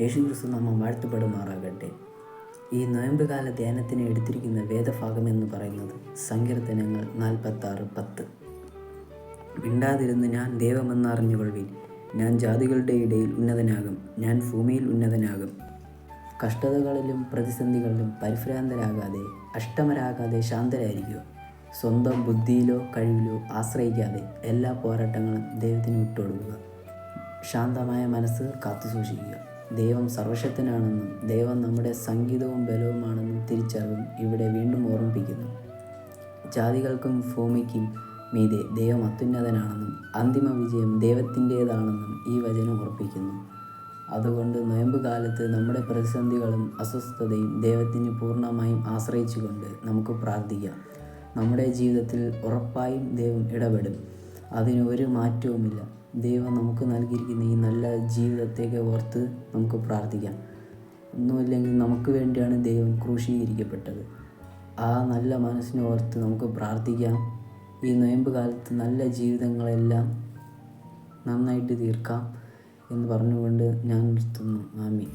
യേശുക്രിസ്തു നാമം വാഴ്ത്തപ്പെടുമാറാകട്ടെ. ഈ നോയമ്പുകാല ധ്യാനത്തിന് എടുത്തിരിക്കുന്ന വേദഭാഗം എന്ന് പറയുന്നത് സങ്കീർത്തനങ്ങൾ 46:10. മിണ്ടാതിരുന്ന് ഞാൻ ദൈവമെന്നറിഞ്ഞുകൊള്ളുവിൻ, ഞാൻ ജാതികളുടെ ഇടയിൽ ഉന്നതനാകും, ഞാൻ ഭൂമിയിൽ ഉന്നതനാകും. കഷ്ടതകളിലും പ്രതിസന്ധികളിലും പരിഭ്രാന്തരാകാതെ, അഷ്ടമരാകാതെ ശാന്തരായിരിക്കുക. സ്വന്തം ബുദ്ധിയിലോ കഴിവിലോ ആശ്രയിക്കാതെ എല്ലാ പോരാട്ടങ്ങളും ദൈവത്തിന് വിട്ടുകൊടുക്കുക. ശാന്തമായ മനസ്സ് കാത്തുസൂക്ഷിക്കുക. ദൈവം സർവശക്തനാണെന്നും ദൈവം നമ്മുടെ സംഗീതവും ബലവുമാണെന്നും തിരിച്ചറിവും ഇവിടെ വീണ്ടും ഓർമ്മിപ്പിക്കുന്നു. ജാതികൾക്കും ഭൂമിക്കും മീതെ ദൈവം അത്യുന്നതനാണെന്നും അന്തിമ വിജയം ദൈവത്തിൻ്റേതാണെന്നും ഈ വചനം ഉറപ്പിക്കുന്നു. അതുകൊണ്ട് നോയമ്പ് കാലത്ത് നമ്മുടെ പ്രതിസന്ധികളും അസ്വസ്ഥതയും ദൈവത്തിന് പൂർണ്ണമായും ആശ്രയിച്ചുകൊണ്ട് നമുക്ക് പ്രാർത്ഥിക്കാം. നമ്മുടെ ജീവിതത്തിൽ ഉറപ്പായും ദൈവം ഇടപെടും. അതിന് ഒരു മാറ്റവുമില്ല. ദൈവം നമുക്ക് നൽകിയിരിക്കുന്ന ഈ നല്ല ജീവിതത്തേക്ക് ഓർത്ത് നമുക്ക് പ്രാർത്ഥിക്കാം. ഒന്നുമില്ലെങ്കിൽ നമുക്ക് വേണ്ടിയാണ് ദൈവം ക്രൂശീകരിക്കപ്പെട്ടത്. ആ നല്ല മനസ്സിനെ ഓർത്ത് നമുക്ക് പ്രാർത്ഥിക്കാം. ഈ നോയമ്പ് കാലത്ത് നല്ല ജീവിതങ്ങളെല്ലാം നന്നായിട്ട് തീർക്കാം എന്ന് പറഞ്ഞുകൊണ്ട് ഞാൻ നിർത്തുന്നു. ആമീൻ.